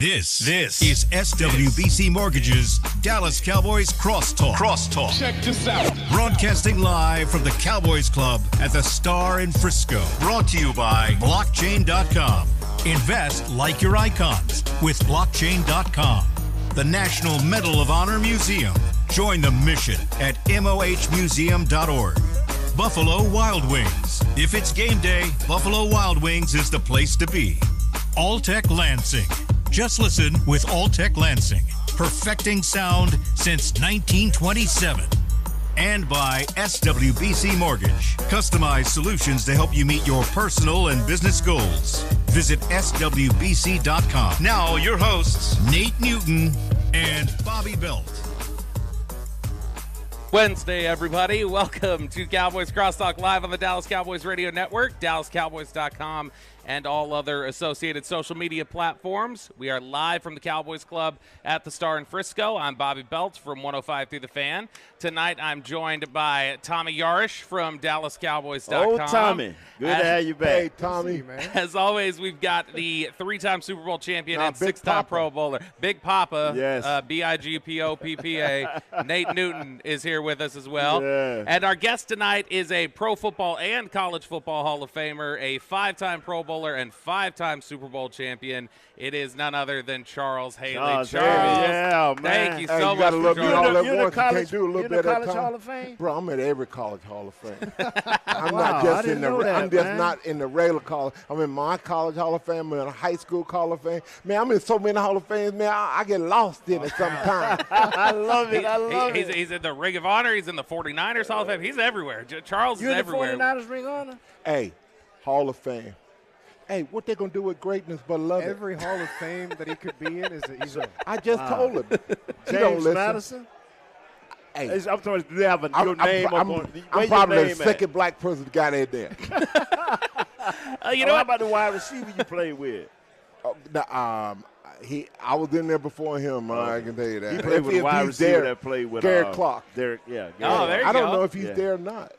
This is SWBC Mortgage's Dallas Cowboys Crosstalk. Check this out. Broadcasting live from the Cowboys Club at the Star in Frisco. Brought to you by Blockchain.com. Invest like your icons with Blockchain.com. The National Medal of Honor Museum. Join the mission at mohmuseum.org. Buffalo Wild Wings. If it's game day, Buffalo Wild Wings is the place to be. Alltech Lansing. Just listen with Alltech Lansing. Perfecting sound since 1927. And by SWBC Mortgage. Customized solutions to help you meet your personal and business goals. Visit SWBC.com. Now your hosts, Nate Newton and Bobby Belt. Wednesday, everybody. Welcome to Cowboys Crosstalk live on the Dallas Cowboys Radio Network, DallasCowboys.com, and all other associated social media platforms. We are live from the Cowboys Club at the Star in Frisco. I'm Bobby Belt from 105 Through the Fan. Tonight, I'm joined by Tommy Yarish from DallasCowboys.com. Oh, Tommy. Good to have you back. Hey, Tommy. As always, we've got the three-time Super Bowl champion and six-time Pro Bowler, Big Papa, yes. BIGPOPPA. Nate Newton is here with us as well. Yeah. And our guest tonight is a Pro Football and College Football Hall of Famer, a five-time Pro Bowler and five-time Super Bowl champion. It is none other than Charles Haley. Charles, yeah, man. Thank you so much gotta for look joining all us. at once. You can't do a little bit at a College time. Hall of Fame? Bro, I'm at every college Hall of Fame. I'm Wow, not just I in didn't know that, I'm just man. not in the regular college. I'm in my college Hall of Fame. I'm in a high school Hall of Fame. Man, I'm in so many Hall of Fames, man. I get lost in it sometimes. I love it. I love it. He's in the Ring of Honor. He's in the 49ers Hall of Fame. He's everywhere. Charles You're is in the everywhere. 49ers Ring of Honor? Hey, Hall of Fame. Hey, what they gonna do with greatness but love Every Hall of Fame that he could be in is he's a I just told him. He don't James listen. Madison? Hey, I'm talking, do they have your name up on I'm probably the second black person that got in there. You know How what? about the wide receiver you played with? I was in there before him. I can tell you that. He played with a wide he's receiver there, that played with Derek Clark. Derek, yeah. Oh, there you I don't go. know if he's Yeah. there or not.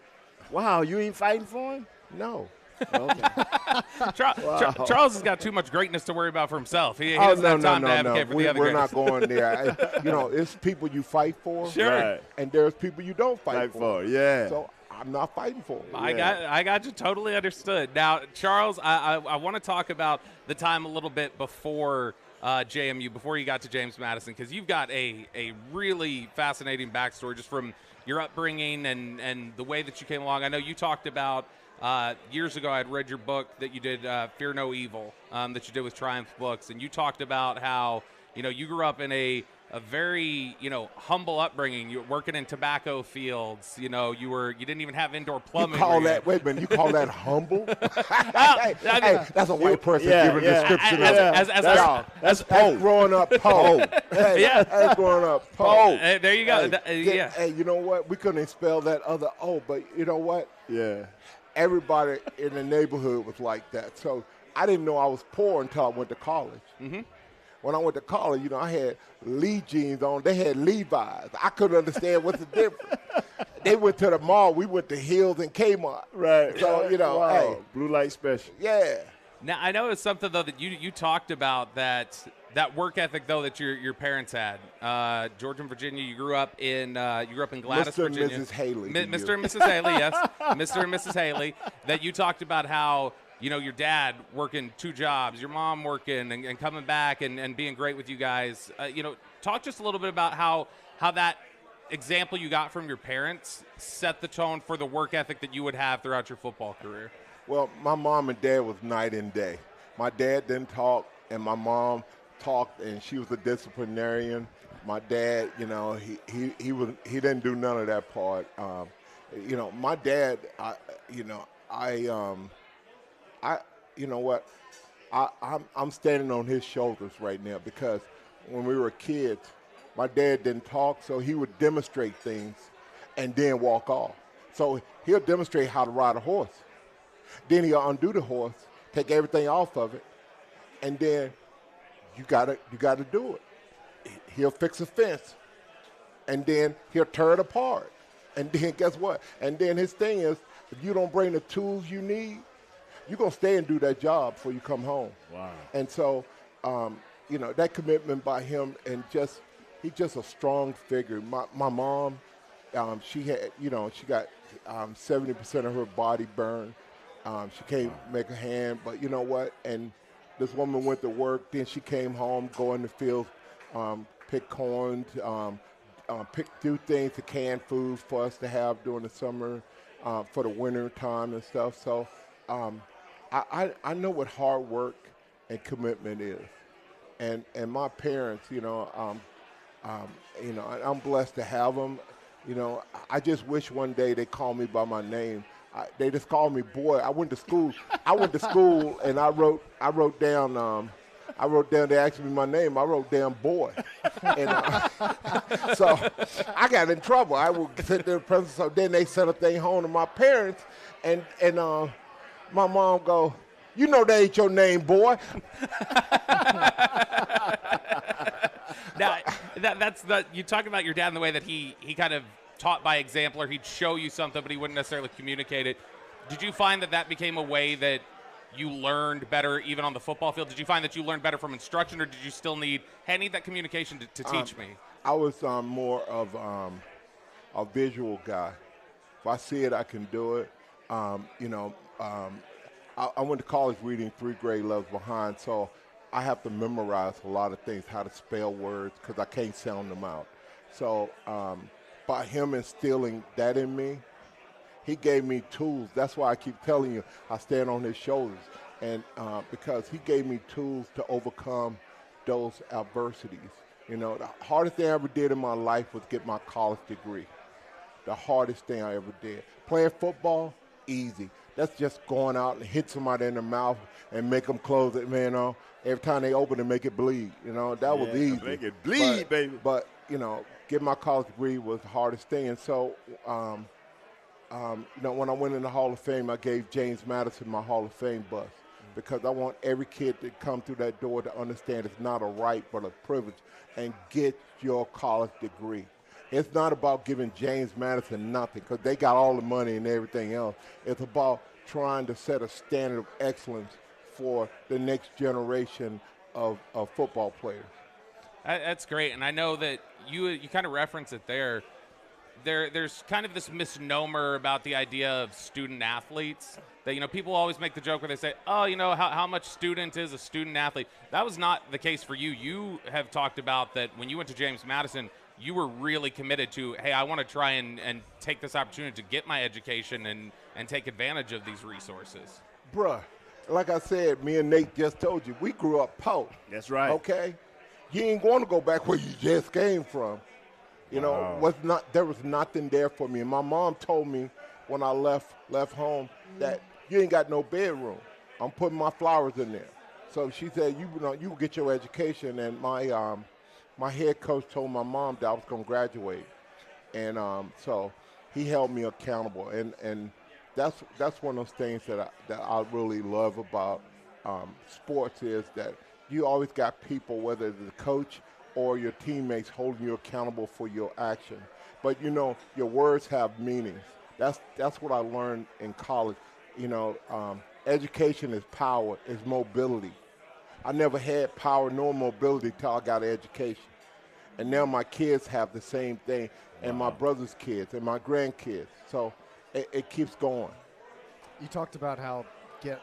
Wow, you ain't fighting for him? No. Okay. Charles has got too much greatness to worry about for himself. He Oh, doesn't no, have no, time to no, advocate for the other We're guys. not going there. It's people you fight for. Sure. Right. And there's people you don't fight Fight for, yeah. So I'm not fighting for them. I got you totally understood. Now, Charles, I want to talk about the time a little bit before JMU, before you got to James Madison, because you've got a really fascinating backstory just from your upbringing and the way that you came along. I know you talked about years ago, I had read your book that you did, Fear No Evil, that you did with Triumph Books, and you talked about how, you grew up in a very, humble upbringing. You were working in tobacco fields. You didn't even have indoor plumbing. You call that humble? hey, that's a white person giving a description of it. That's Poe. Growing up Poe. That's growing up Poe. There you go. Hey, you know what? We couldn't spell that other O, but you know what? Yeah. Everybody in the neighborhood was like that. So I didn't know I was poor until I went to college. Mm-hmm. When I went to college, I had Lee jeans on. They had Levi's. I couldn't understand what's the difference. They went to the mall. We went to Hills and Kmart. Right. So, wow. hey. Blue light special. Yeah. Now, I know it's something, though, that you talked about, that work ethic, though, that your parents had. Georgia and Virginia, you grew up in Gladys, Mr. and Virginia. Mrs. Haley. Mr. and Mrs. Haley, yes. Mr. and Mrs. Haley, that you talked about how, your dad working two jobs, your mom working and coming back and being great with you guys. Talk just a little bit about how that example you got from your parents set the tone for the work ethic that you would have throughout your football career. Well, my mom and dad was night and day. My dad didn't talk, and my mom talked, and she was a disciplinarian. My dad, he didn't do none of that part. My dad, I'm standing on his shoulders right now because when we were kids, my dad didn't talk, so he would demonstrate things and then walk off. So he'll demonstrate how to ride a horse. Then he'll undo the horse, take everything off of it, and then you gotta do it. He'll fix a fence, and then he'll tear it apart. And then guess what? And then his thing is, if you don't bring the tools you need, you're going to stay and do that job before you come home. Wow. And so that commitment by him, and he's just a strong figure. My mom, she had, she got 70% of her body burned. She can't make a hand, but you know what? And this woman went to work, then she came home, go in the field, pick corn, do things to can food for us to have during the summer, for the winter time and stuff. So I know what hard work and commitment is. And my parents, I'm blessed to have them. I just wish one day they called me by my name. They just called me boy. I went to school and I wrote down. They asked me my name. I wrote down boy. And so I got in trouble. I would sit there in presence. So then they sent a thing home to my parents, and my mom go, that ain't your name, boy. Now, you talk about your dad in the way that he kind of taught by example, or he'd show you something, but he wouldn't necessarily communicate it. Did you find that became a way that you learned better even on the football field? Did you find that you learned better from instruction, or did you still need that communication to teach me? I was more of a visual guy. If I see it, I can do it. I went to college reading 3 grade levels behind, so I have to memorize a lot of things, how to spell words, because I can't sound them out. So by him instilling that in me, he gave me tools. That's why I keep telling you I stand on his shoulders, and because he gave me tools to overcome those adversities. The hardest thing I ever did in my life was get my college degree. The hardest thing I ever did. Playing football, easy. That's just going out and hit somebody in the mouth and make them close it, man. Every time they open it, make it bleed. That was easy. Make it bleed, baby. But, getting my college degree was the hardest thing. And so, when I went in the Hall of Fame, I gave James Madison my Hall of Fame bus because I want every kid to come through that door to understand it's not a right but a privilege and get your college degree. It's not about giving James Madison nothing because they got all the money and everything else. It's about trying to set a standard of excellence for the next generation of football players. That's great, and I know that you kind of reference it there. There's kind of this misnomer about the idea of student athletes that, people always make the joke where they say, oh, how much student is a student athlete? That was not the case for you. You have talked about that when you went to James Madison, you were really committed to, hey, I want to try and take this opportunity to get my education and take advantage of these resources. Bruh, like I said, me and Nate just told you, we grew up poor. That's right. Okay? You ain't going to go back where you just came from. There was nothing there for me. And my mom told me when I left home that you ain't got no bedroom. I'm putting my flowers in there. So she said, you get your education. And my head coach told my mom that I was going to graduate. And so he held me accountable. And that's one of those things that I really love about sports is that you always got people, whether it's the coach or your teammates, holding you accountable for your action. But, your words have meanings. That's what I learned in college. Education is power, is mobility. I never had power nor mobility till I got an education. And now my kids have the same thing, and my brother's kids and my grandkids. So it keeps going. You talked about how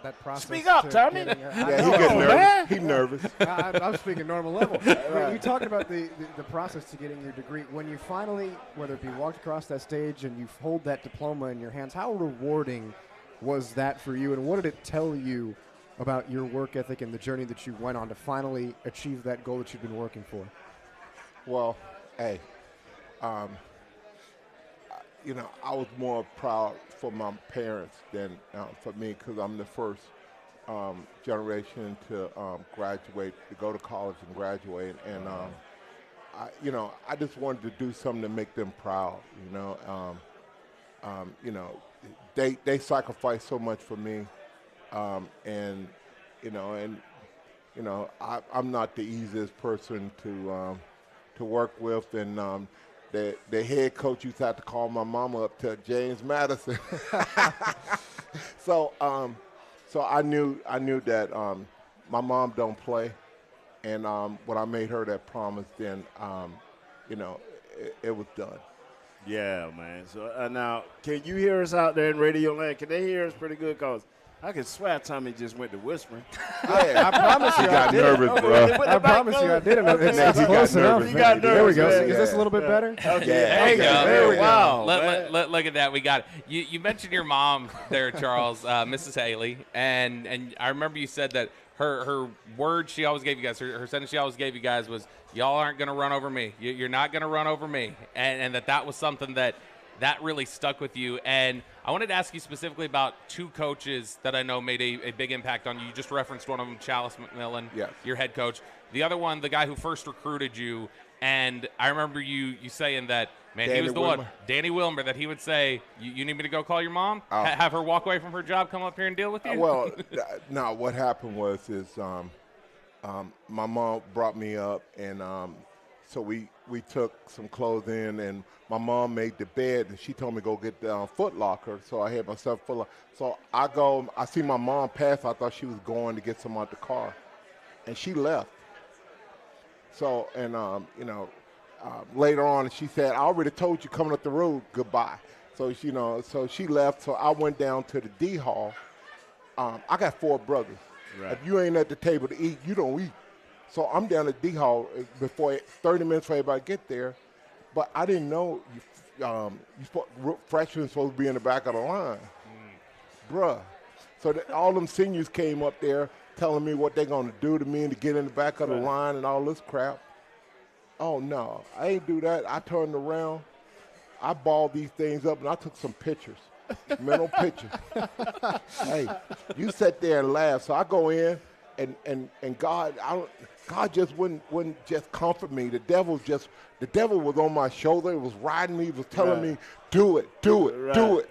that process. Speak up, Tommy. He gets nervous. He's nervous. I'm speaking normal level. Right. You talked about the process to getting your degree. When you finally, whether it be walked across that stage and you hold that diploma in your hands, how rewarding was that for you, and what did it tell you about your work ethic and the journey that you went on to finally achieve that goal that you've been working for? Well, hey, I was more proud for my parents than for me because I'm the first generation to graduate, to go to college and graduate. And, I just wanted to do something to make them proud, They sacrificed so much for me, I'm not the easiest person to work with, and the head coach used to have to call my mama up to James Madison. So I knew that my mom don't play, And when I made her that promise, then, you know, it was done. Yeah, man. So now, can you hear us out there in Radio Land? Can they hear us pretty good? Because I can swear Tommy just went to whispering. I promise you, He got I did. nervous, bro. I promise you, I didn't. It's He close got enough. nervous. He got There we nervous, go. man. Is this a little bit better? Okay. There you go. There we go. Wow. Look at that. We got it. You mentioned your mom there, Charles, Mrs. Haley, and I remember you said that her word she always gave you guys, her sentence she always gave you guys was, "Y'all aren't going to run over me. You're not going to run over me," and that was something that really stuck with you. And I wanted to ask you specifically about two coaches that I know made a big impact on you. You just referenced one of them, Challis McMillan, Yes. your head coach. The other one, the guy who first recruited you. And I remember you saying that, man, he Danny was the Wilmer. one, Danny Wilmer, that he would say, you need me to go call your mom? Oh. Have her walk away from her job, come up here and deal with you? Well, no, what happened was my mom brought me up, and so we took some clothes in, and my mom made the bed, and she told me to go get the Foot Locker, so I had myself full of. So I see my mom pass. I thought she was going to get some out the car, and she left. So, and you know, later on, she said, "I already told you coming up the road goodbye." So, you know, so she left. So I went down to the D hall. I got 4 brothers. Right. If you ain't at the table to eat, you don't eat. So I'm down at D hall before 30 minutes for everybody to get there. But I didn't know freshmen supposed to be in the back of the line. Bruh. So all them seniors came up there telling me what they're going to do to me and to get in the back of the line and all this crap. Oh, no, I ain't do that. I turned around. I balled these things up, and I took some pictures, mental pictures. Hey, you sat there and laughed. So I go in, and God just wouldn't just comfort me. The devil was on my shoulder. It was riding me. It was telling me, do it. So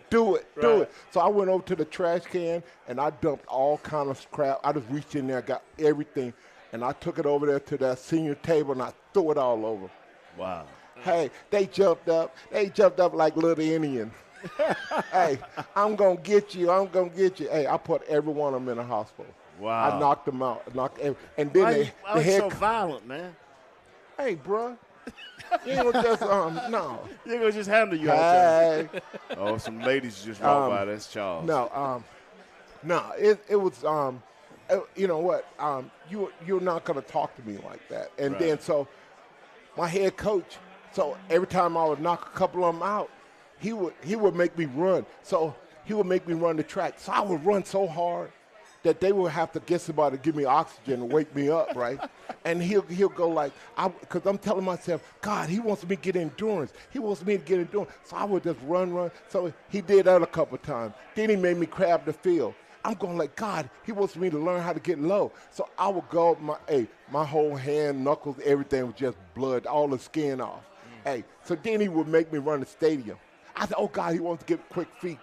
I went over to the trash can, and I dumped all kind of crap. I just reached in there, got everything, and I took it over there to that senior table, and I threw it all over. Wow. Hey, they jumped up. They jumped up like little Indians. Hey, I'm going to get you. Hey, I put every one of them in the hospital. Wow. I knocked them out. And then Why the you head so violent, man? Hey, bro. You ain't gonna just, no. You ain't gonna just handle you all the Hey. time. Oh, some ladies just walked by. That's Charles. No, it was, you know what, you're not gonna talk to me like that. And Right. then, so, my head coach, so every time I would knock a couple of them out, he would make me run. So, he would make me run the track. So, I would run so hard that they would have to get somebody to give me oxygen and wake me up, right? And he'll go like, because I'm telling myself, God, he wants me to get endurance. He wants me to get endurance. So I would just run. So he did that a couple of times. Then he made me crab the field. I'm going like, God, he wants me to learn how to get low. So I would go, my whole hand, knuckles, everything was just blood, all the skin off. Hey, so then he would make me run the stadium. I said, oh, God, he wants to get quick feet.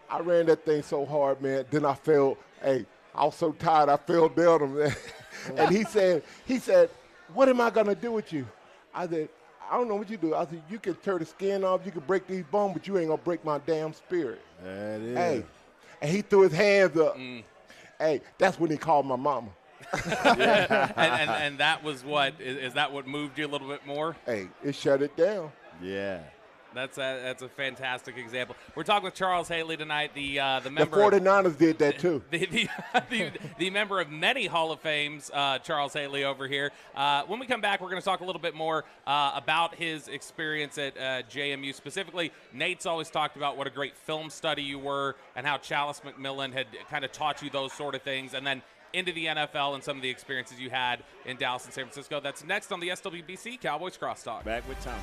I ran that thing so hard, man. Then I fell. Hey, I was so tired, I fell down, man. And he said, what am I going to do with you? I said, I don't know what you do. I said, you can tear the skin off, you can break these bones, but you ain't going to break my damn spirit. That is. Hey, and he threw his hands up. Hey, that's when he called my mama. and that was what, is that what moved you a little bit more? Hey, it shut it down. Yeah. That's a fantastic example. We're talking with Charles Haley tonight, the The member. 49ers did that too. The member of many Hall of Fames, Charles Haley over here. When we come back, we're going to talk a little bit more about his experience at JMU. Specifically, Nate's always talked about what a great film study you were and how Challis McMillan had kind of taught you those sort of things. And then into the NFL and some of the experiences you had in Dallas and San Francisco. That's next on the SWBC Cowboys Crosstalk. Back with Tom.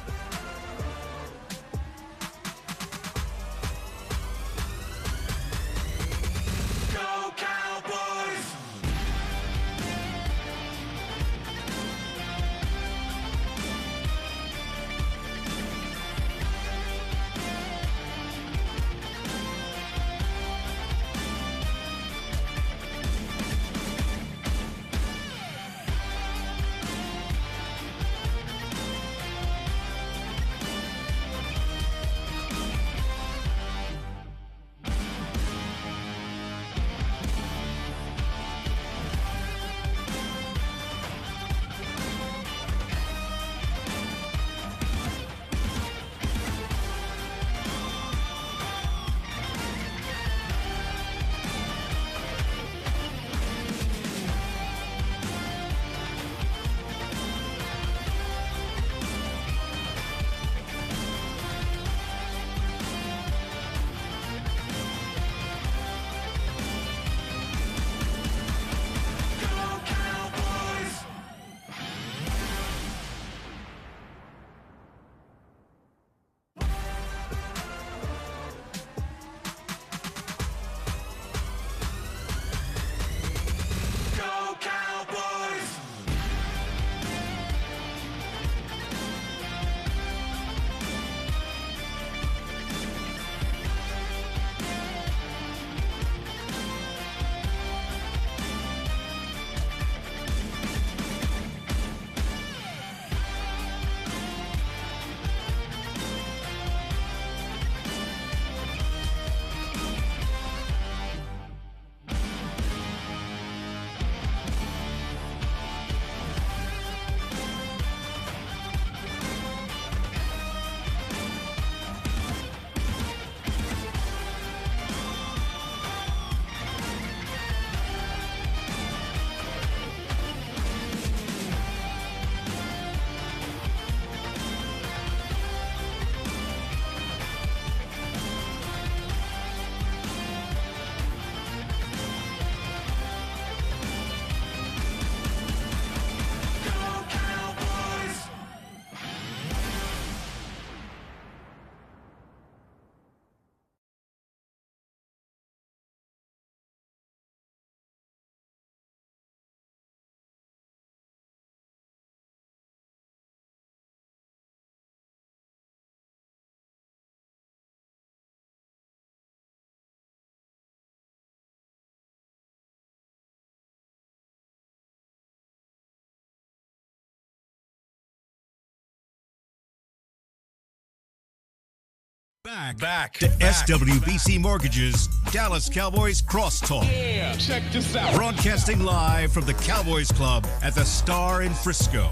Back to SWBC Mortgage's Dallas Cowboys Crosstalk. Yeah, check this out. Broadcasting live from the Cowboys Club at the Star in Frisco.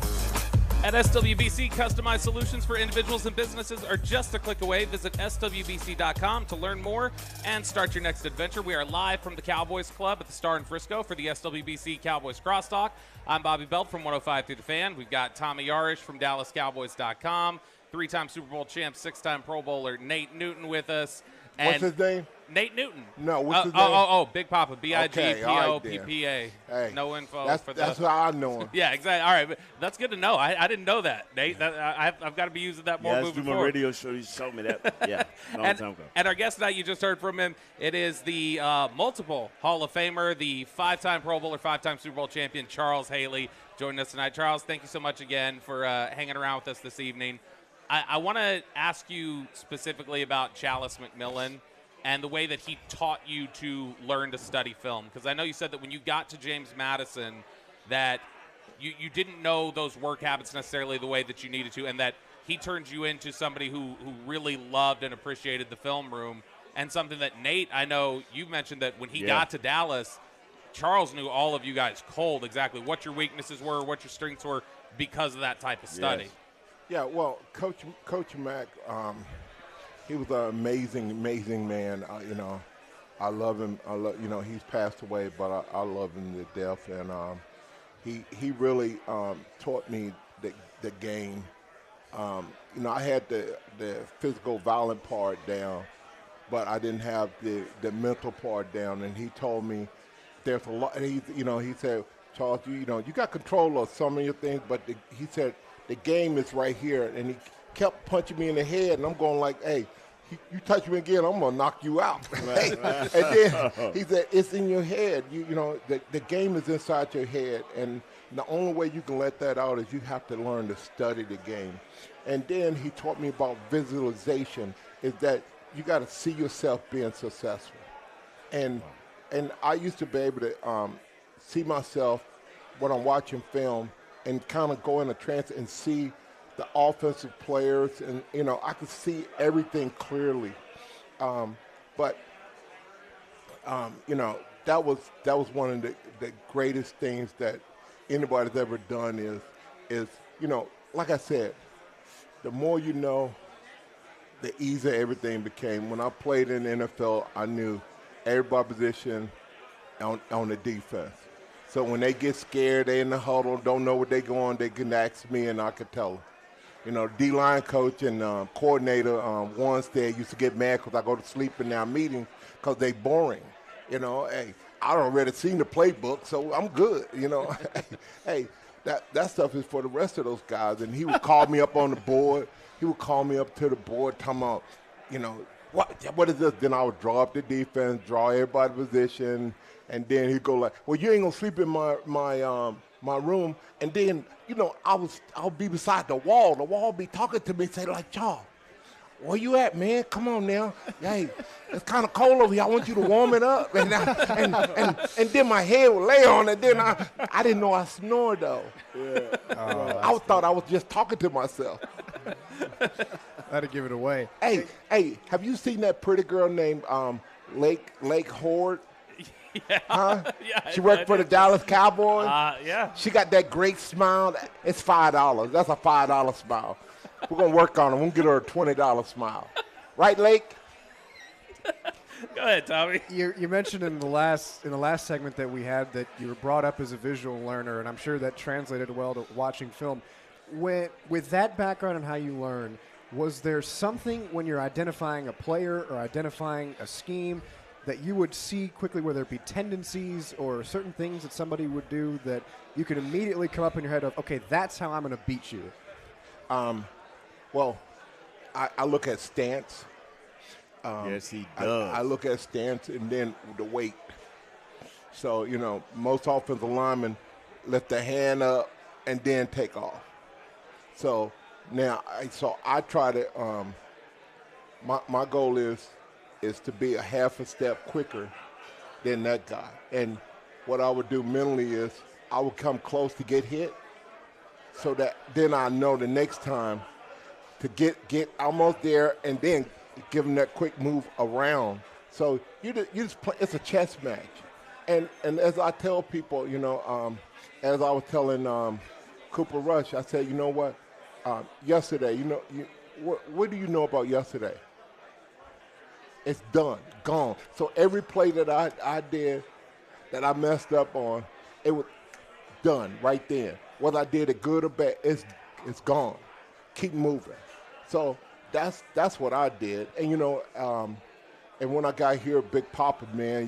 At SWBC, customized solutions for individuals and businesses are just a click away. Visit SWBC.com to learn more and start your next adventure. We are live from the Cowboys Club at the Star in Frisco for the SWBC Cowboys Crosstalk. I'm Bobby Belt from 105 through the Fan. We've got Tommy Yarish from DallasCowboys.com, three-time Super Bowl champ, six-time Pro Bowler Nate Newton with us. What's his name? Nate Newton. No, what's his name? Big Papa, B-I-G-P-O-P-P-A. Hey, no info. That's how I know him. Yeah, exactly. All right, but that's good to know. I didn't know that, Nate. I've got to be using that more moving forward. Yeah, my radio show. You showed me that. Yeah, long time ago. And our guest tonight, you just heard from him. It is the multiple Hall of Famer, the five-time Pro Bowler, five-time Super Bowl champion, Charles Haley, joining us tonight. Charles, thank you so much again for hanging around with us this evening. I want to ask you specifically about Chalice McMillan and the way that he taught you to learn to study film. Because I know you said that when you got to James Madison that you didn't know those work habits necessarily the way that you needed to, and that he turned you into somebody who really loved and appreciated the film room. And something that, Nate, I know you mentioned that when he got to Dallas, Charles knew all of you guys cold exactly what your weaknesses were, what your strengths were because of that type of study. Yes. Yeah, well, Coach Mack, he was an amazing man. I love him. He's passed away, but I love him to death. And he really taught me the game. I had the physical, violent part down, but I didn't have the mental part down. And he told me there's a lot. And he said, Charles, you got control of some of your things, but he said, the game is right here, and he kept punching me in the head, and I'm going like, hey, you touch me again, I'm going to knock you out. Right. And then he said, it's in your head. The game is inside your head, and the only way you can let that out is you have to learn to study the game. And then he taught me about visualization, is that you got to see yourself being successful. And I used to be able to see myself when I'm watching film and kind of go in a trance and see the offensive players, and I could see everything clearly. But that was one of the greatest things that anybody's ever done. Is like I said, the more you know, the easier everything became. When I played in the NFL, I knew every position on the defense. So when they get scared, they in the huddle, don't know what they're going, they can ask me and I could tell them. D-line coach and coordinator, Wanstead, used to get mad because I go to sleep in our meetings because they boring. Hey, I already seen the playbook, so I'm good, Hey, that stuff is for the rest of those guys. And he would call me up on the board. He would call me up to the board, talking about, what is this? Then I would draw up the defense, draw everybody's position, and then he'd go like, well, you ain't gonna sleep in my room. And then, I'll be beside the wall. The wall be talking to me, say like, Charles, where you at, man? Come on now. Hey, it's kind of cold over here. I want you to warm it up. And then my head would lay on it. Then I didn't know I snored though. Yeah. I thought I was just talking to myself. That'd give it away. Hey, have you seen that pretty girl named Lake Horde? Yeah. Huh? Yeah, she worked for the Dallas Cowboys. Yeah. She got that great smile. It's $5. That's a $5 smile. We're gonna work on it. We'll get her a $20 smile. Right, Lake? Go ahead, Tommy. You mentioned in the last segment that we had that you were brought up as a visual learner, and I'm sure that translated well to watching film. With that background and how you learn, was there something when you're identifying a player or identifying a scheme that you would see quickly, whether it be tendencies or certain things that somebody would do that you could immediately come up in your head of, okay, that's how I'm going to beat you? Well, I look at stance. Yes, he does. I look at stance and then the weight. So, most offensive linemen lift their hand up and then take off. So now, I try to, my goal is to be a half a step quicker than that guy. And what I would do mentally is I would come close to get hit so that then I know the next time to get almost there and then give him that quick move around. So you just play. It's a chess match, and as I tell people, as I was telling Cooper Rush, I said, you know what, yesterday, what do you know about yesterday? It's done, gone. So every play that I did, that I messed up on, it was done right then. Whether I did it good or bad, it's gone. Keep moving. So that's what I did, and and when I got here, Big Papa, man,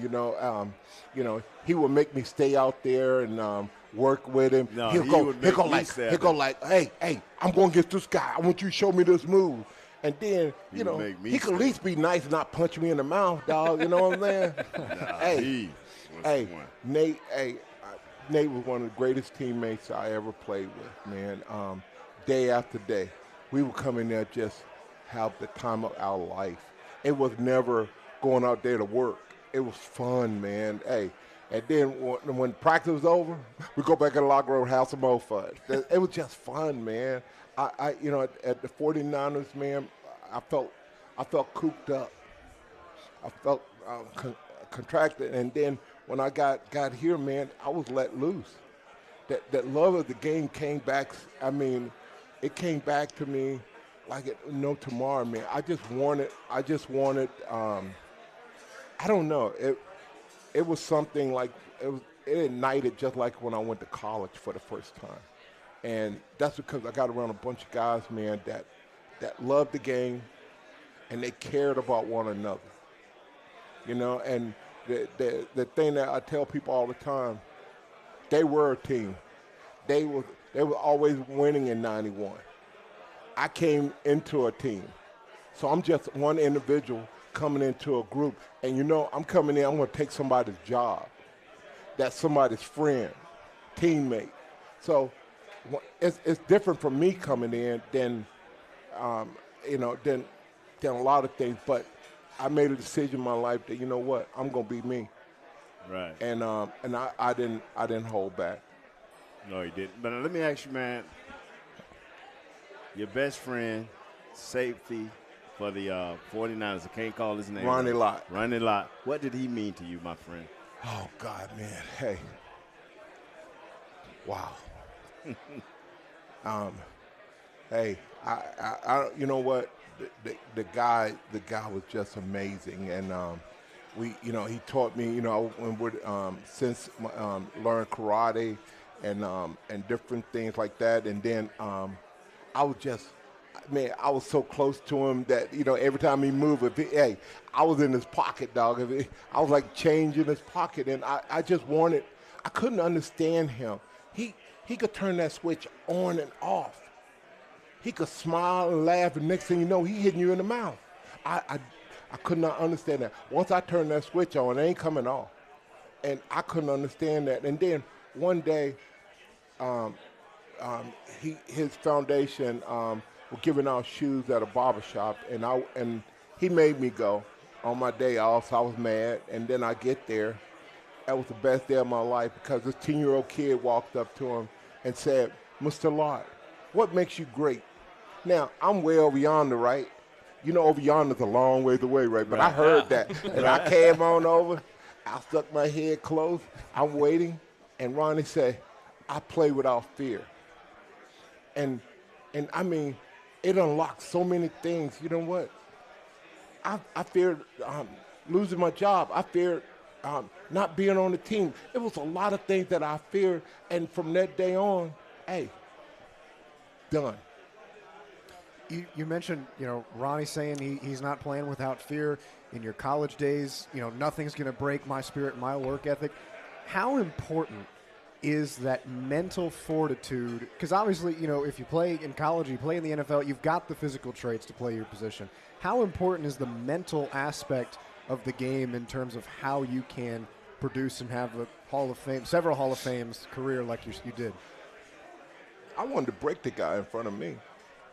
he would make me stay out there and work with him. No, he'll go like, hey, I'm going to get this guy. I want you to show me this move. And then, he could at least be nice and not punch me in the mouth, dog. You know what I'm saying? Nate was one of the greatest teammates I ever played with, man. Day after day, we would come in there just have the time of our life. It was never going out there to work. It was fun, man. Hey, and then when practice was over, we go back in the locker room and have some more fun. It was just fun, man. At the 49ers, man, I felt cooped up. I felt contracted, and then when I got here, man, I was let loose. That love of the game came back. I mean, it came back to me like no tomorrow, man. I just wanted. I don't know. It was something like it ignited just like when I went to college for the first time, and that's because I got around a bunch of guys, man, that loved the game, and they cared about one another. And the thing that I tell people all the time, they were a team. They were always winning in '91. I came into a team, so I'm just one individual coming into a group, and I'm coming in, I'm going to take somebody's job. That's somebody's friend, teammate. So it's different from me coming in than a lot of things. But I made a decision in my life that, I'm going to be me. Right. And I didn't hold back. No, you didn't. But let me ask you, man, your best friend, safety for the 49ers, I can't call his name. Ronnie Lott. Ronnie Lott. What did he mean to you, my friend? Oh, God, man. Hey. Wow. Hey, I you know what? The guy was just amazing, and he taught me, when we since learned karate and different things like that, and then I was just. Man, I was so close to him that, every time he moved, I was in his pocket, dog. I was like change in his pocket, and I just wanted, I couldn't understand him. He could turn that switch on and off. He could smile and laugh, and next thing you know, he hitting you in the mouth. I could not understand that. Once I turned that switch on, it ain't coming off. And I couldn't understand that. And then one day, his foundation, were giving out shoes at a barbershop, and he made me go on my day off, so I was mad. And then I get there. That was the best day of my life because this 10-year-old kid walked up to him and said, "Mr. Lott, what makes you great?" Now, I'm way over yonder, right? Over yonder's a long ways away, right? But I heard that, and I came on over. I stuck my head close. I'm waiting, and Ronnie said, "I play without fear." And I mean, it unlocked so many things. You know what? I feared losing my job. I feared not being on the team. It was a lot of things that I feared, and from that day on, hey, done. You mentioned, Ronnie saying he's not playing without fear. In your college days, nothing's going to break my spirit, my work ethic. How important is that mental fortitude? Because obviously, if you play in college, you play in the NFL, you've got the physical traits to play your position. How important is the mental aspect of the game in terms of how you can produce and have a Hall of Fame, several Hall of Fames career like you did? I wanted to break the guy in front of me.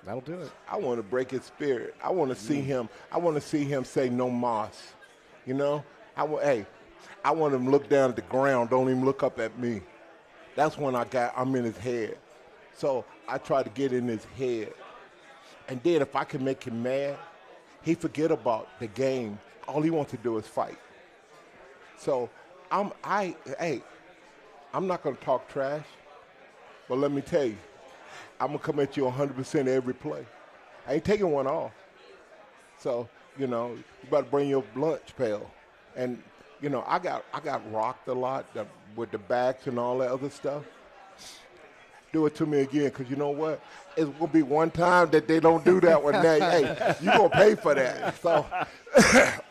That'll do it. I want to break his spirit. I want to see him. I want to see him say no mas. I want him to look down at the ground. Don't even look up at me. That's when I'm in his head. So I try to get in his head. And then if I can make him mad, he forget about the game. All he wants to do is fight. So I'm not going to talk trash, but let me tell you, I'm going to come at you 100% every play. I ain't taking one off. So, you better bring your lunch pail. And, I got rocked a lot with the backs and all that other stuff. Do it to me again, because you know what? It's going to be one time that they don't do that one. Hey, you're going to pay for that. So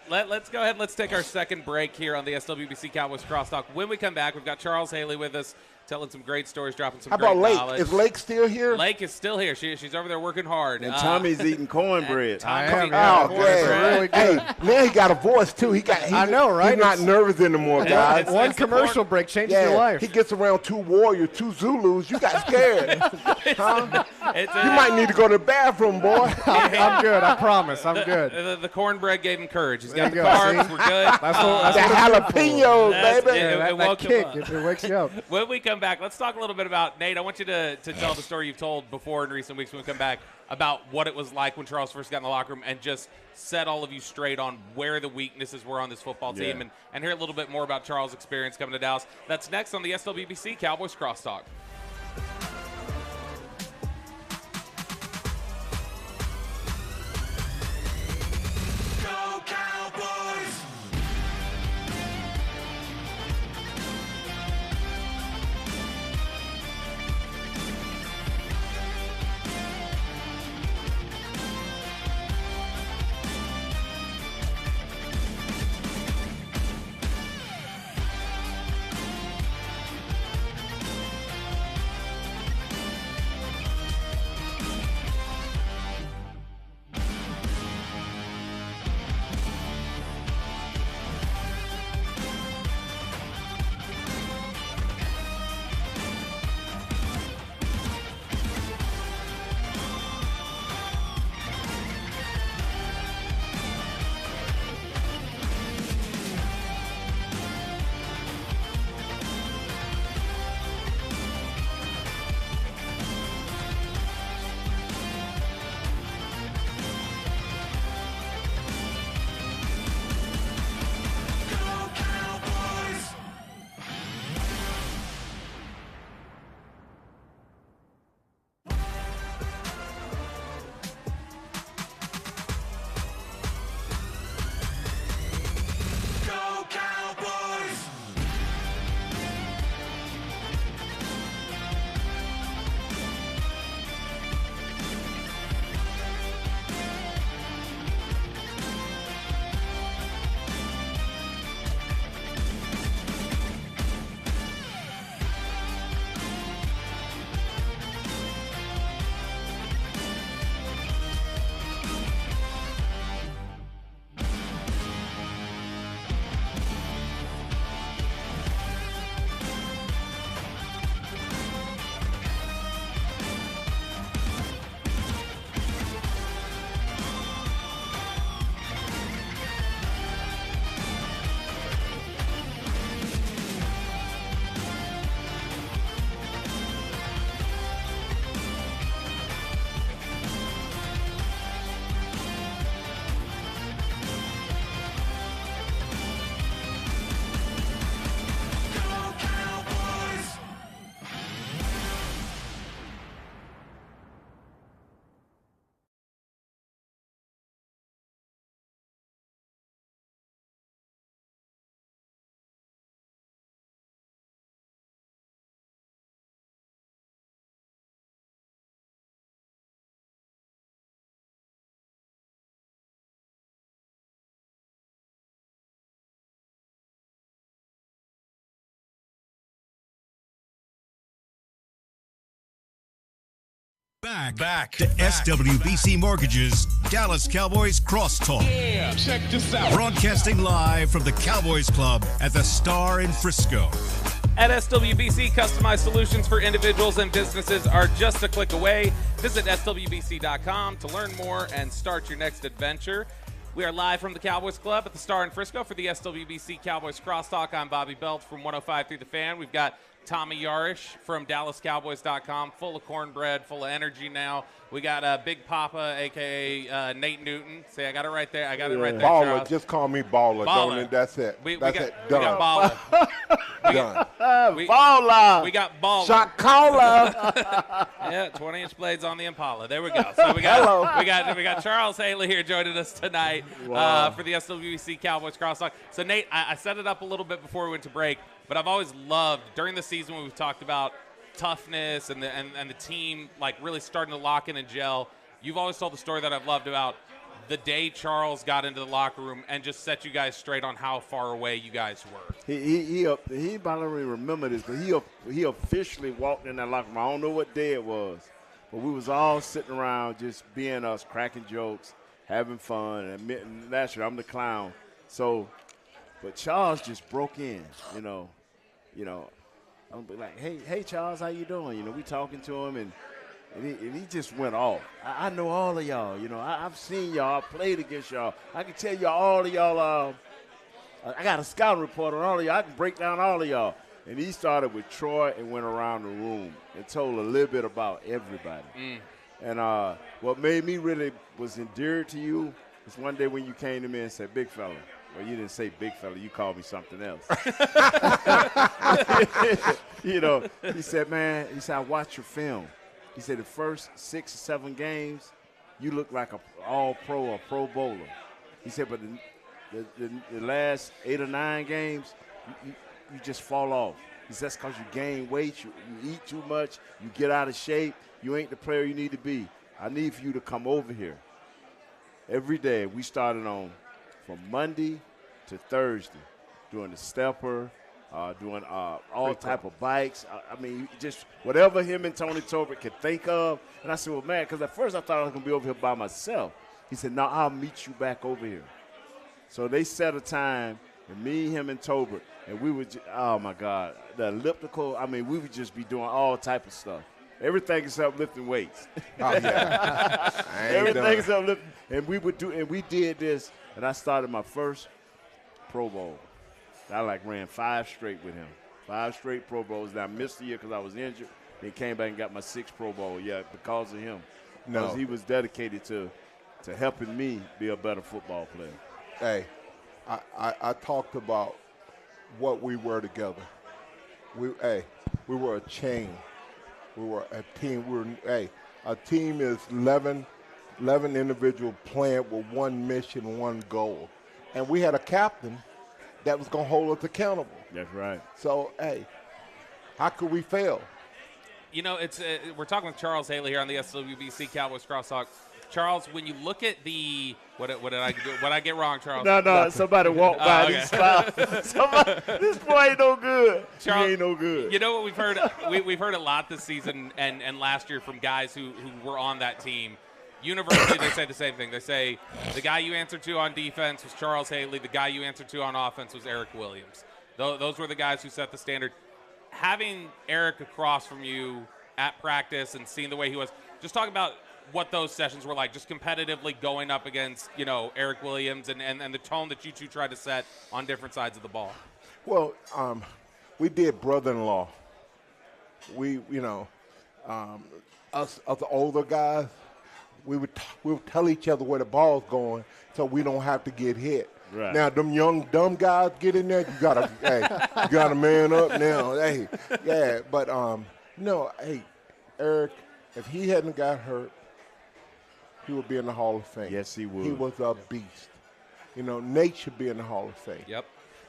Let's go ahead. Let's take our second break here on the SWBC Cowboys Crosstalk. When we come back, we've got Charles Haley with us, telling some great stories, dropping some great knowledge. How about Lake? Is Lake still here? Lake is still here. She's over there working hard. And Tommy's eating cornbread. Really good. Hey, now he got a voice, too. I know, right? He's not nervous anymore, guys. One commercial break changes your life. He gets around 2 Warriors, 2 Zulus. You got scared. Huh? You might need to go to the bathroom, boy. I'm good. I promise. I'm good. The cornbread gave him courage. He's got the carbs. We're good. That's the jalapenos, baby. That kick, it wakes you up. When we come back, let's talk a little bit about, Nate, I want you to tell the story you've told before in recent weeks when we come back about what it was like when Charles first got in the locker room and just set all of you straight on where the weaknesses were on this football team and hear a little bit more about Charles' experience coming to Dallas. That's next on the SWBC Cowboys Crosstalk. Back to SWBC Mortgage's Dallas Cowboys Crosstalk. Yeah, check this out. Broadcasting live from the Cowboys Club at the Star in Frisco. At SWBC, customized solutions for individuals and businesses are just a click away. Visit SWBC.com to learn more and start your next adventure. We are live from the Cowboys Club at the Star in Frisco for the SWBC Cowboys Crosstalk. I'm Bobby Belt from 105 through the Fan. We've got Tommy Yarish from DallasCowboys.com, full of cornbread, full of energy now. We got Big Papa, a.k.a. Nate Newton. See, I got it right there. Baller. Charles. Just call me Baller. Don't it? That's it. That's it. Done. We got Baller. Done. Baller. We got Baller. Shot caller. Yeah, 20-inch blades on the Impala. There we go. So we got Charles Haley here joining us tonight for the SWBC Cowboys Crosstalk. So Nate, I set it up a little bit before we went to break, but I've always loved during the season when we've talked about toughness and the team like really starting to lock in and gel. You've always told the story that I've loved about the day Charles got into the locker room and just set you guys straight on how far away you guys were. He probably remember this, but he officially walked in that locker room. I don't know what day it was, but we was all sitting around just being us, cracking jokes, having fun, and admitting, naturally, I'm the clown. So, but Charles just broke in, you know. I'm like, hey, Charles, how you doing? We talking to him, and he just went off. I know all of y'all. I've seen y'all. I played against y'all. I can tell you all of y'all. I got a scouting report on all of y'all. I can break down all of y'all. And he started with Troy and went around the room and told a little bit about everybody. And what made me really was endeared to you was one day when you came to me and said, "Big fella." Well, you didn't say big fella. You called me something else. He said, man, I watched your film. He said the first 6 or 7 games, you look like an all-pro or pro bowler. He said, but the last 8 or 9 games, you just fall off. He said, that's because you gain weight, you eat too much, you get out of shape, you ain't the player you need to be. I need for you to come over here. Every day, we started on from Monday to Thursday, doing the stepper, doing all type of bikes. I mean, just whatever him and Tony Tolbert could think of. And I said, well, man, because at first I thought I was going to be over here by myself. He said, no, I'll meet you back over here. So they set a time, and me, him, and Tolbert, and we would, oh, my God, the elliptical, I mean, we would just be doing all type of stuff. Everything except lifting weights. Oh, yeah. Everything except lifting. And we did this, and I started my first Pro Bowl. I ran 5 straight with him. 5 straight Pro Bowls. Then I missed a year because I was injured. Then came back and got my 6th Pro Bowl. Yeah, because of him. Because he was dedicated to helping me be a better football player. Hey, I talked about what we were together. We were a chain. We were a team. A team is 11 individuals playing with one mission, one goal. And we had a captain that was going to hold us accountable. That's right. So, how could we fail? It's we're talking with Charles Haley here on the SWBC Cowboys Crosstalk. Charles, when you look at the what did I do? What I get wrong, Charles? No. Somebody walked by and he smiled. This boy ain't no good. Charles, he ain't no good. You know what we've heard? We've heard a lot this season and last year from guys who were on that team. Universally, they say the same thing. They say the guy you answered to on defense was Charles Haley. The guy you answered to on offense was Eric Williams. Those were the guys who set the standard. Having Eric across from you at practice and seeing the way he was, just talk about what those sessions were like, just competitively going up against, Eric Williams and the tone that you two tried to set on different sides of the ball. Well, we did brother-in-law. Us the older guys, we would tell each other where the ball's going so we don't have to get hit. Right. Now, them young, dumb guys get in there, you gotta man up now. But Eric, if he hadn't got hurt, he would be in the Hall of Fame. Yes, he would. He was a beast. Nate should be in the Hall of Fame. Yep.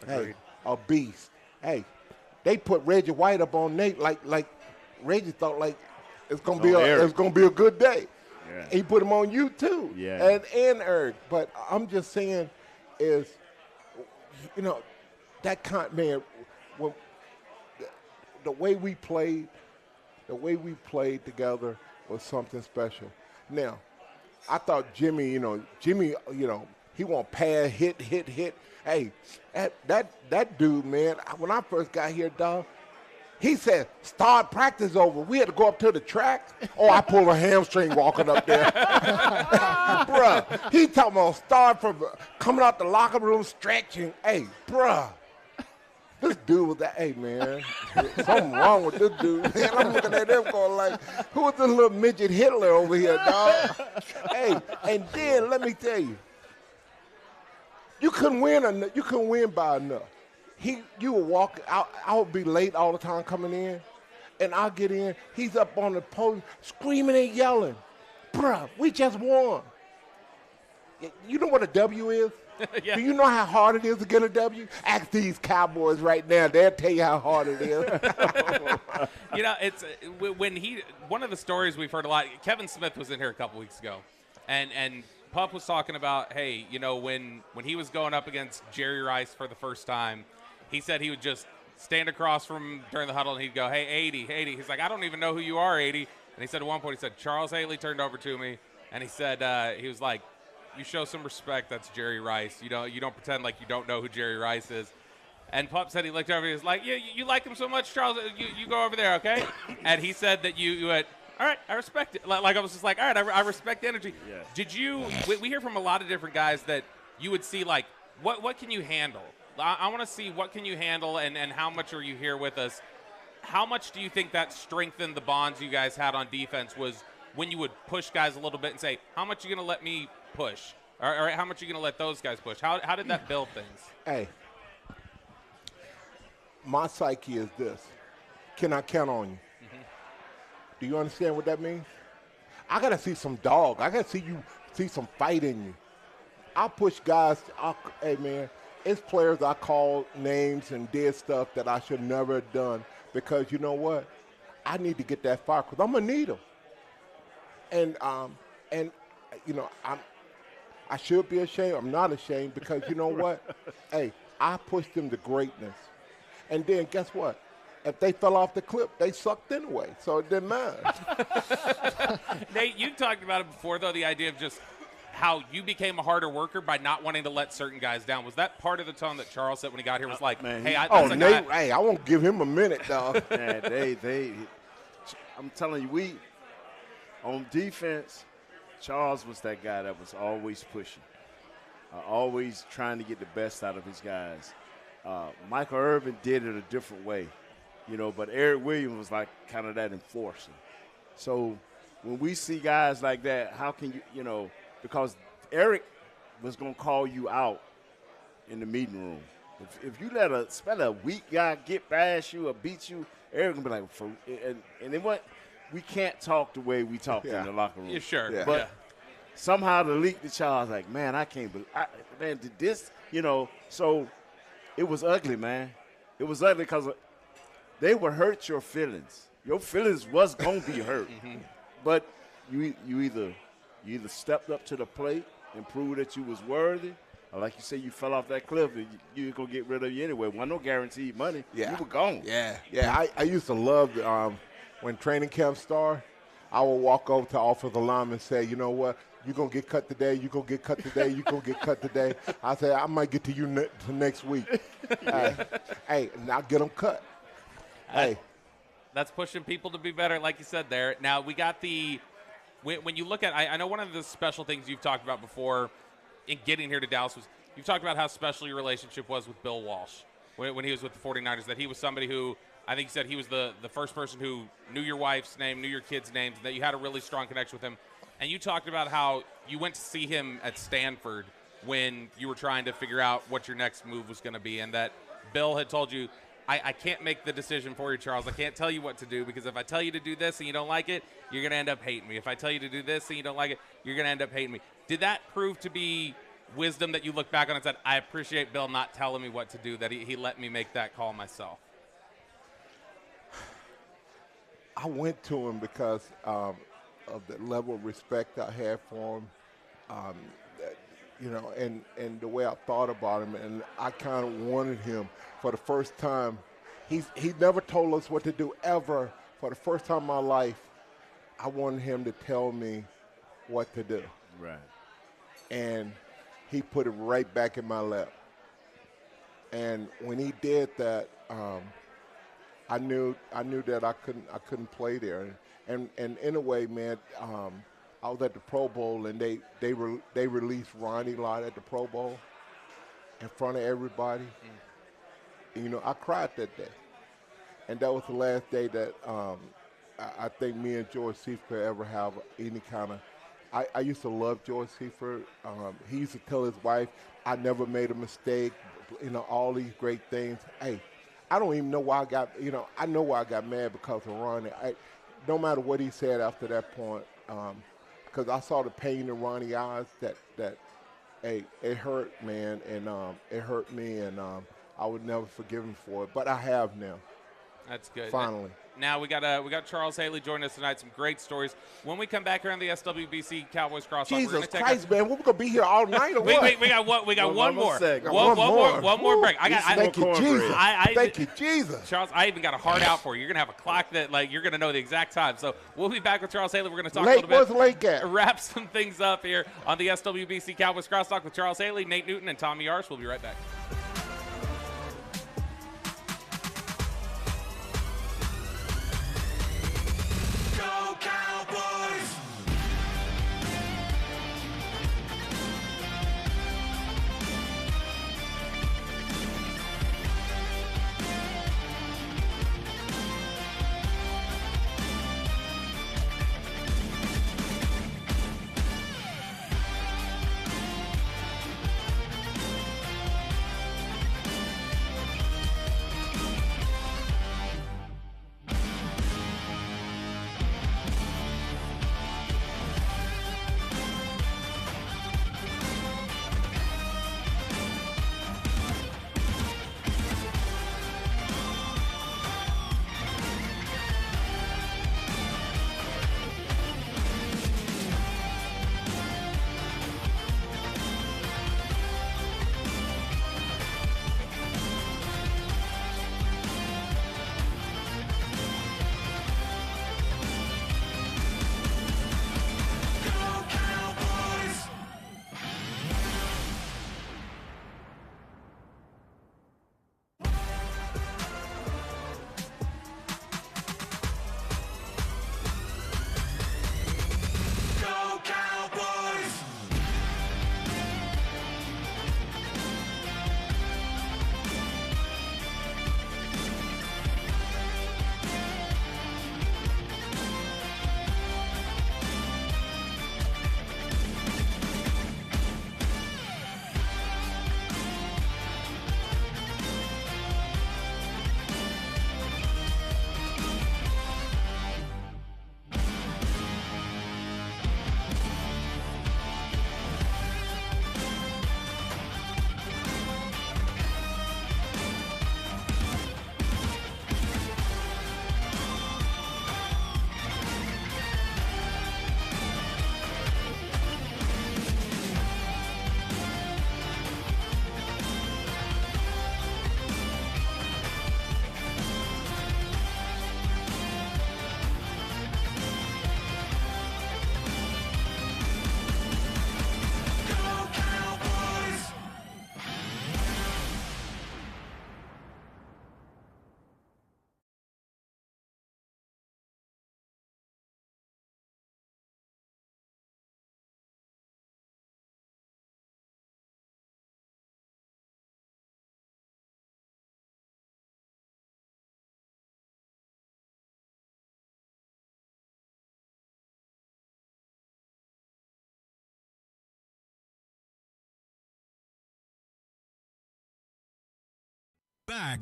Agreed. A beast. Hey, they put Reggie White up on Nate like Reggie thought it's gonna be a good day. Yeah. He put him on you too. Yeah. And Eric. But I'm just saying is, that man, the way we played together was something special. Now, I thought Jimmy, he want pass, hit. Hey, that dude, man, when I first got here, dog, he said, start practice over. We had to go up to the track. Oh, I pulled a hamstring walking up there. Bruh, he talking about start from coming out the locker room stretching. Hey, bruh. This dude was that, hey, man, something wrong with this dude. Man, I'm looking at him going like, who is this little midget Hitler over here, dog? Hey, and then let me tell you, you couldn't win by enough. You would walk out, I would be late all the time coming in, and I'll get in, he's up on the post screaming and yelling, bruh, we just won. You know what a W is? Yeah. Do you know how hard it is to get a W? Ask these Cowboys right now. They'll tell you how hard it is. You know, it's one of the stories we've heard a lot, Kevin Smith was in here a couple weeks ago, and Pup was talking about, hey, you know, when he was going up against Jerry Rice for the first time, he said he would just stand across from during the huddle and he'd go, hey, 80. He's like, I don't even know who you are, 80. And he said at one point, he said, Charles Haley turned over to me, and he said, he was like, you show some respect, that's Jerry Rice. You don't pretend like you don't know who Jerry Rice is. And Pup said he looked over, he was like, you like him so much, Charles, you go over there, okay? And he said that you went, all right, I respect it. Like I was just like, all right, I respect the energy. Yeah. Did you – we hear from a lot of different guys that you would see, like, what can you handle? I want to see what can you handle and how much are you here with us. How much do you think that strengthened the bonds you guys had on defense was when you would push guys a little bit and say, how much are you going to let me push? Or how much are you going to let those guys push? How did that build things? Hey, my psyche is this. Can I count on you? Mm-hmm. Do you understand what that means? I got to see some dog. I got to see some fight in you. I push guys. Hey, man, it's players I call names and did stuff that I should never have done because you know what? I need to get that fire because I'm going to need them. And you know, I should be ashamed. I'm not ashamed because you know what? Hey, I pushed them to greatness. And then guess what? If they fell off the cliff, they sucked anyway, so it didn't matter. Nate, you talked about it before, though, the idea of just how you became a harder worker by not wanting to let certain guys down. Was that part of the tone that Charles said when he got here was like, man, hey, Nate, hey, I won't give him a minute, dog. Man, I'm telling you, on defense, Charles was that guy that was always pushing, always trying to get the best out of his guys. Michael Irvin did it a different way, you know, but Eric Williams was like kind of that enforcer. So when we see guys like that, how can you know, because Eric was going to call you out in the meeting room. If you let a weak guy get past you or beat you, Eric going to be like, and then what? We can't talk the way we talk in the locker room. Yeah, sure. Yeah. But somehow the leak to Charles, like, man, I can't believe, man, did this, you know. So it was ugly, man. It was ugly because they would hurt your feelings. Your feelings was going to be hurt. Mm-hmm. But you either stepped up to the plate and proved that you was worthy, or like you say, you fell off that cliff and you're going to get rid of you anyway. Wasn't no guaranteed money. Yeah. You were gone. Yeah. I used to love when training camp started, I would walk over to the offensive lineman and say, you know what, you're going to get cut today, you're going to get cut today, you're going to get cut today. I said, I might get to you next week. Hey, now get them cut. Hey. That's pushing people to be better, like you said there. Now, we got when you look at, I know one of the special things you've talked about before in getting here to Dallas was you've talked about how special your relationship was with Bill Walsh when he was with the 49ers, that he was somebody who, I think you said he was the first person who knew your wife's name, knew your kids' names, and that you had a really strong connection with him. And you talked about how you went to see him at Stanford when you were trying to figure out what your next move was going to be, and that Bill had told you, I can't make the decision for you, Charles. I can't tell you what to do because if I tell you to do this and you don't like it, you're going to end up hating me. If I tell you to do this and you don't like it, you're going to end up hating me. Did that prove to be wisdom that you look back on and said, I appreciate Bill not telling me what to do, that he let me make that call myself? I went to him because of the level of respect I had for him, you know, and the way I thought about him, and I kind of wanted him for the first time. He never told us what to do ever. For the first time in my life, I wanted him to tell me what to do. Right. And he put it right back in my lap. And when he did that, I knew that I couldn't play there, and in a way, man, I was at the Pro Bowl and they released Ronnie Lott at the Pro Bowl in front of everybody. I cried that day. And that was the last day that I think me and George Seifert ever have any kind of. I used to love George Seifert. He used to tell his wife, I never made a mistake, all these great things. Hey, I don't even know why I got, I know why I got mad because of Ronnie. No matter what he said after that point, because I saw the pain in Ronnie's eyes that hey, it hurt, man, and it hurt me, and I would never forgive him for it. But I have now. That's good. Finally. Now we got Charles Haley joining us tonight. Some great stories. When we come back here on the SWBC Cowboys Crosstalk, Jesus Christ, man, we're gonna be here all night or what? what? We got one more. One more break. Thank you, Jesus. Thank you, Jesus. Charles, I even got a heart out for you. You're gonna have a clock that you're gonna know the exact time. So we'll be back with Charles Haley. We're gonna talk a little bit. Where's Lake at? Wrap some things up here on the SWBC Cowboys Crosstalk with Charles Haley, Nate Newton, and Tommy Yarsh. We'll be right back.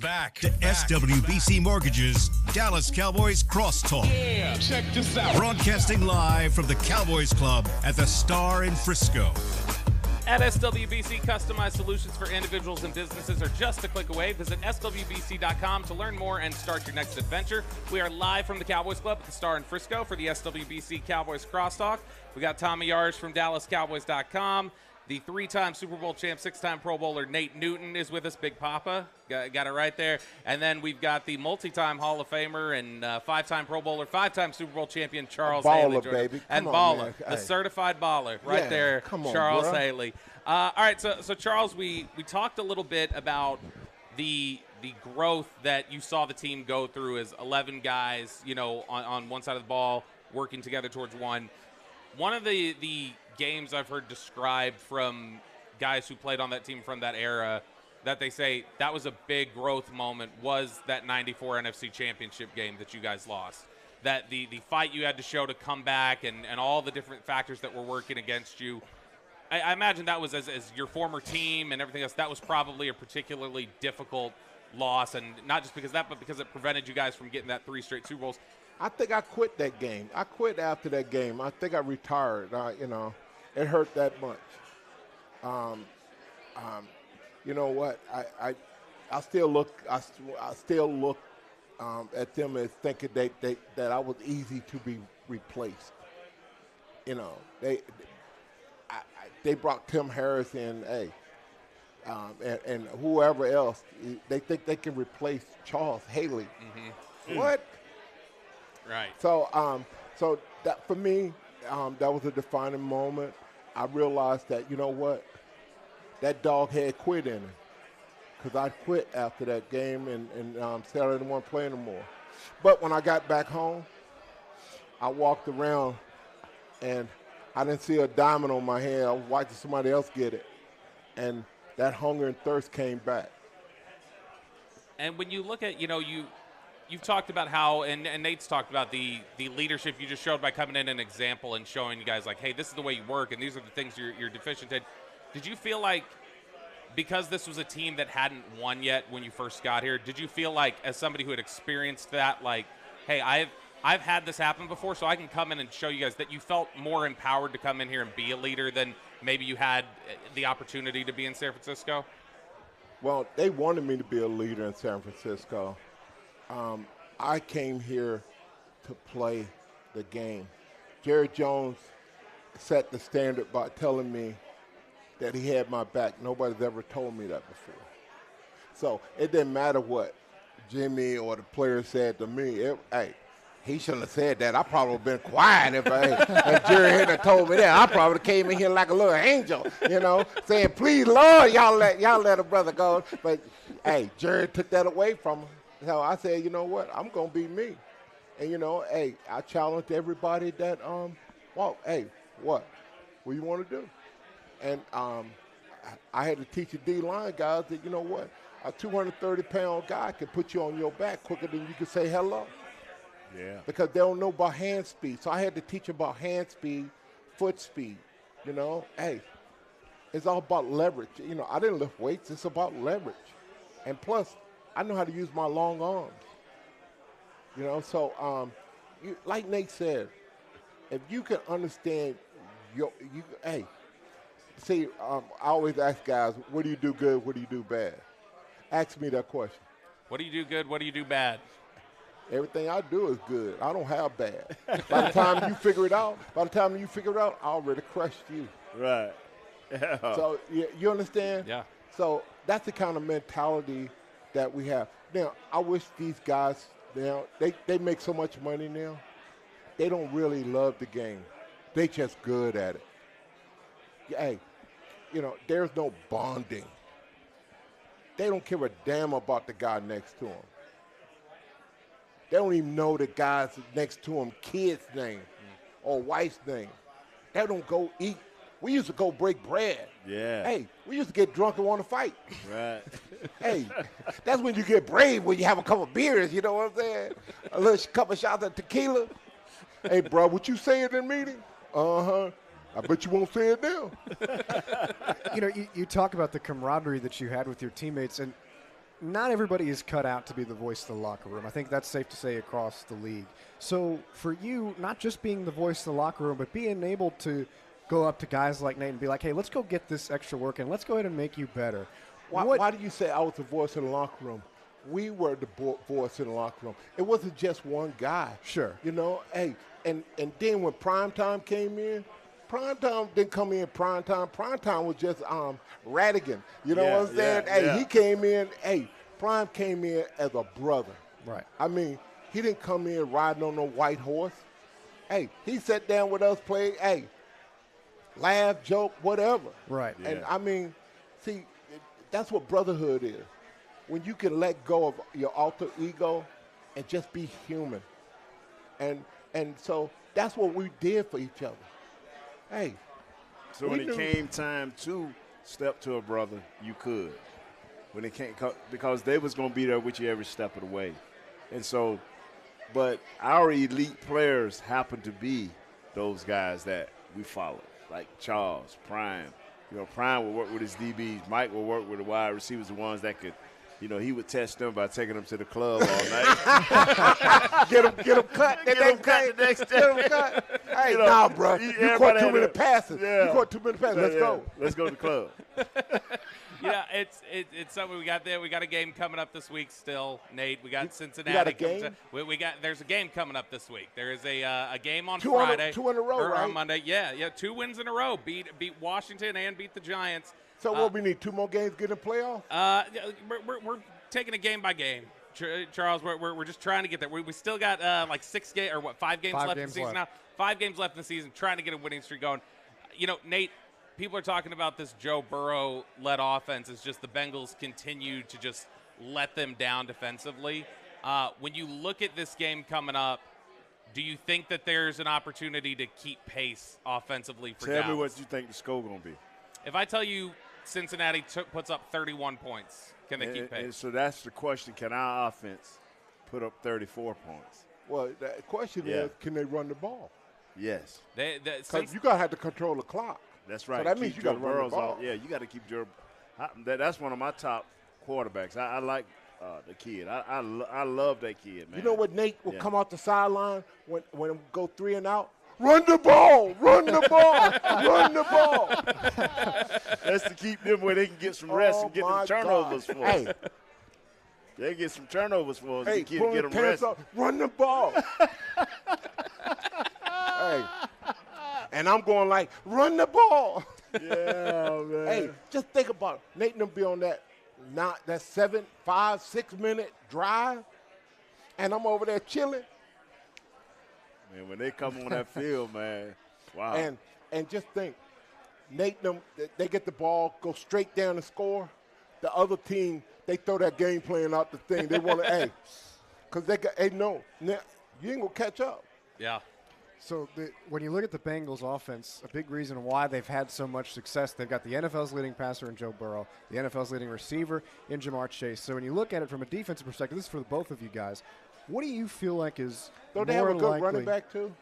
Back to SWBC Mortgage's Dallas Cowboys Crosstalk. Yeah, check this out. Broadcasting live from the Cowboys Club at the Star in Frisco. At SWBC, customized solutions for individuals and businesses are just a click away. Visit SWBC.com to learn more and start your next adventure. We are live from the Cowboys Club at the Star in Frisco for the SWBC Cowboys Crosstalk. We got Tommy Yarsh from DallasCowboys.com. The three-time Super Bowl champ, six-time Pro Bowler Nate Newton is with us, Big Papa. Got it right there. And then we've got the multi-time Hall of Famer and five-time Pro Bowler, five-time Super Bowl champion Charles Haley. Baller, baby. And baller, the certified baller right there, Charles Haley. All right, so Charles, we talked a little bit about the growth that you saw the team go through as 11 guys, on one side of the ball, working together towards one. One of the games I've heard described from guys who played on that team from that era that they say that was a big growth moment was that 94 NFC Championship game that you guys lost. That the fight you had to show to come back and all the different factors that were working against you. I imagine that was as your former team and everything else, that was probably a particularly difficult loss, and not just because of that, but because it prevented you guys from getting that 3 straight Super Bowls. I think I quit that game. I quit after that game. I think I retired. It hurt that much. You know what? I still look at them as thinking that I was easy to be replaced. You know, they brought Tim Harris in, and whoever else. They think they can replace Charles Haley. Mm-hmm. What? Right. So that for me, that was a defining moment. I realized that, you know what, that dog had quit in him, because I quit after that game and said I didn't want to play anymore. But when I got back home, I walked around and I didn't see a diamond on my hand. I was watching somebody else get it, and that hunger and thirst came back. And when you look at, you've talked about how, and Nate's talked about the leadership you just showed by coming in an example and showing you guys like, hey, this is the way you work and these are the things you're deficient in. Did you feel like, because this was a team that hadn't won yet when you first got here, did you feel like, as somebody who had experienced that, like, hey, I've had this happen before, so I can come in and show you guys that you felt more empowered to come in here and be a leader than maybe you had the opportunity to be in San Francisco? Well, they wanted me to be a leader in San Francisco. I came here to play the game. Jerry Jones set the standard by telling me that he had my back. Nobody's ever told me that before. So it didn't matter what Jimmy or the players said to me. He shouldn't have said that. I probably would have been quiet if Jerry hadn't told me that. I probably came in here like a little angel, saying, please, Lord, y'all let a brother go. But, hey, Jerry took that away from him. So I said, you know what, I'm going to be me. And, I challenged everybody that, what do you want to do? And I had to teach the D-line guys that, you know what, a 230-pound guy can put you on your back quicker than you can say hello. Yeah. Because they don't know about hand speed. So I had to teach them about hand speed, foot speed. It's all about leverage. I didn't lift weights. It's about leverage. And plus, I know how to use my long arms. So like Nate said, if you can understand I always ask guys, what do you do good, what do you do bad? Ask me that question. What do you do good, what do you do bad? Everything I do is good. I don't have bad. By the time you figure it out, I already crushed you. Right. Yeah. So you understand? Yeah. So that's the kind of mentality that we have. Now, I wish these guys, they make so much money now, they don't really love the game. They just good at it. Hey, there's no bonding. They don't give a damn about the guy next to them. They don't even know the guys next to them, kid's name or wife's name. They don't go eat. We used to go break bread. Yeah. Hey, we used to get drunk and want to fight. Right. Hey, that's when you get brave, when you have a couple of beers, you know what I'm saying? A little couple of shots of tequila. Hey, bro, what you say in the meeting? Uh-huh. I bet you won't say it now. You talk about the camaraderie that you had with your teammates, and not everybody is cut out to be the voice of the locker room. I think that's safe to say across the league. So for you, not just being the voice of the locker room, but being able to go up to guys like Nate and be like, hey, let's go get this extra work and let's go ahead and make you better. Why do you say I was the voice in the locker room? We were the voice in the locker room. It wasn't just one guy. Sure. And then when primetime came in, primetime didn't come in primetime. Primetime was just Radigan. You know what I'm saying? He came in, Prime came in as a brother. Right. I mean, he didn't come in riding on no white horse. He sat down with us, played, laugh, joke, whatever. Right. Yeah. And see, that's what brotherhood is. When you can let go of your alter ego and just be human. And so that's what we did for each other. So when it came time to step to a brother, you could. when they can't because they was going to be there with you every step of the way. And so, but our elite players happen to be those guys that we follow, like Charles, Prime. You know, Prime will work with his DBs. Mike will work with the wide receivers, the ones that could, you know, he would test them by taking them to the club all night. Get them cut. Get them cut the next day. Get them cut. Hey, You know, nah, bro. You caught too many passes. Yeah. You caught too many passes. Let's go. Let's go to the club. Yeah, it's something we got there. We got a game coming up this week still, Nate. We got Cincinnati. got a game? There's a game coming up this week. There is a game on Two Friday. two in a row, or right? on Monday. Yeah, 2 wins in a row. Beat Washington and beat the Giants. So what we need? 2 more games to get in the playoff? We're taking it game by game. Charles, we're just trying to get there. We still got like 5 games left in the season now. 5 games left in the season, trying to get a winning streak going. You know, Nate, people are talking about this Joe Burrow-led offense. It's just the Bengals continue to just let them down defensively. When you look at this game coming up, do you think that there's an opportunity to keep pace offensively for Dallas? Tell me what you think the score going to be. If I tell you Cincinnati puts up 31 points, can they keep pace? And so that's the question. Can our offense put up 34 points? Well, the question is, can they run the ball? Yes. Because you got to have to control the clock. That's right. So that means Keep you got to Joe run the Burrows ball. out. Yeah, you got to keep Joe. That's one of my top quarterbacks. I like the kid. I love that kid, man. You know what, Nate will come off the sideline when we go 3 and out? Run the ball! Run the ball! Run the ball! That's to keep them where they can get some rest and get them turnovers for us. Hey, they get some turnovers for us. hey, The kid pull get the them rest. pants up. Run the ball! Hey, and I'm going like, run the ball! Yeah, man. Hey, just think about it. Nate and them be on that 6 minute drive, and I'm over there chilling. Man, when they come on that field, man, wow. And just think, Nate and them, they get the ball, go straight down and score. The other team, they throw that game plan out the thing. They want to, because they know, you ain't going to catch up. Yeah. So when you look at the Bengals offense, a big reason why they've had so much success, they've got the NFL's leading passer in Joe Burrow, the NFL's leading receiver in Jamar Chase. So when you look at it from a defensive perspective, this is for both of you guys. What do you feel like is Don't more they have a good likely? running back too?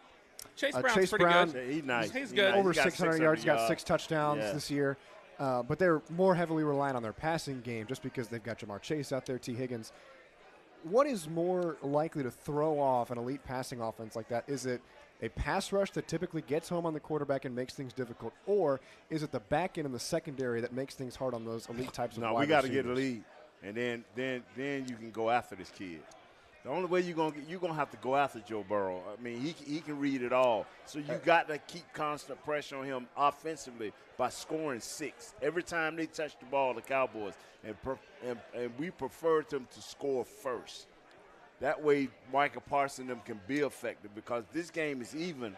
Chase Brown's Chase pretty Brown, good. He's nice. He's good. Over He got 600 yards, he's got 6 touchdowns Yeah. this year. But they're more heavily reliant on their passing game just because they've got Jamar Chase out there, T. Higgins. What is more likely to throw off an elite passing offense like that? Is it a pass rush that typically gets home on the quarterback and makes things difficult, or is it the back end and the secondary that makes things hard on those elite types of wide No, we got to receivers? get a lead, and then you can go after this kid. The only way you're gonna have to go after Joe Burrow. I mean, he can read it all. So you got to keep constant pressure on him offensively by scoring 6 every time they touch the ball. The Cowboys and we prefer them to score first. That way, Micah Parsons and them can be effective because this game is even.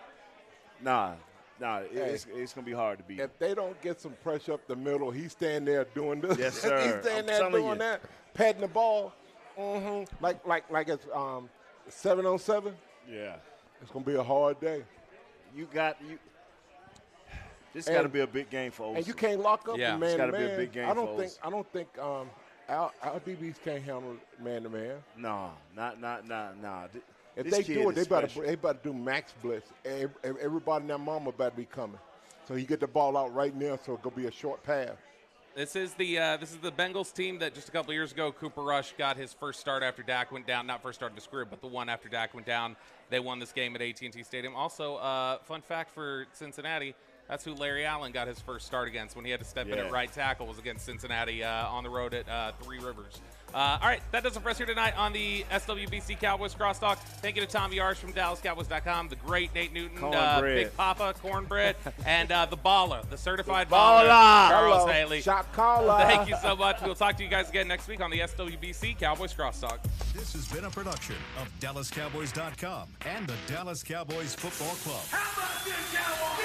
It's gonna be hard to beat. If they don't get some pressure up the middle, he's standing there doing this. Yes, sir. He's standing there doing that, patting the ball. Like it's 7-on-7. Yeah, It's gonna be a hard day. This got to be a big game for Olsen. And you can't lock up Yeah. man It's to gotta man. be a big game I don't for think. us. I don't think our DBs can't handle man to man. No, not. If This they kid do it, is special. they better do max blitz. Everybody and their mama better be coming. So you get the ball out right now, so it's gonna be a short pass. This is the Bengals team that just a couple years ago, Cooper Rush got his first start after Dak went down. Not first start of his career, but the one after Dak went down. They won this game at AT&T Stadium. Also, fun fact for Cincinnati, that's who Larry Allen got his first start against when he had to step in at right tackle, was against Cincinnati on the road at Three Rivers. All right, that does it for us here tonight on the SWBC Cowboys Crosstalk. Thank you to Tom Yards from DallasCowboys.com, the great Nate Newton, Big Papa, Cornbread, and the baller, the certified baller, Charles Hello. Haley. Shot caller. Thank you so much. We'll talk to you guys again next week on the SWBC Cowboys Crosstalk. This has been a production of DallasCowboys.com and the Dallas Cowboys Football Club. How about this, Cowboys?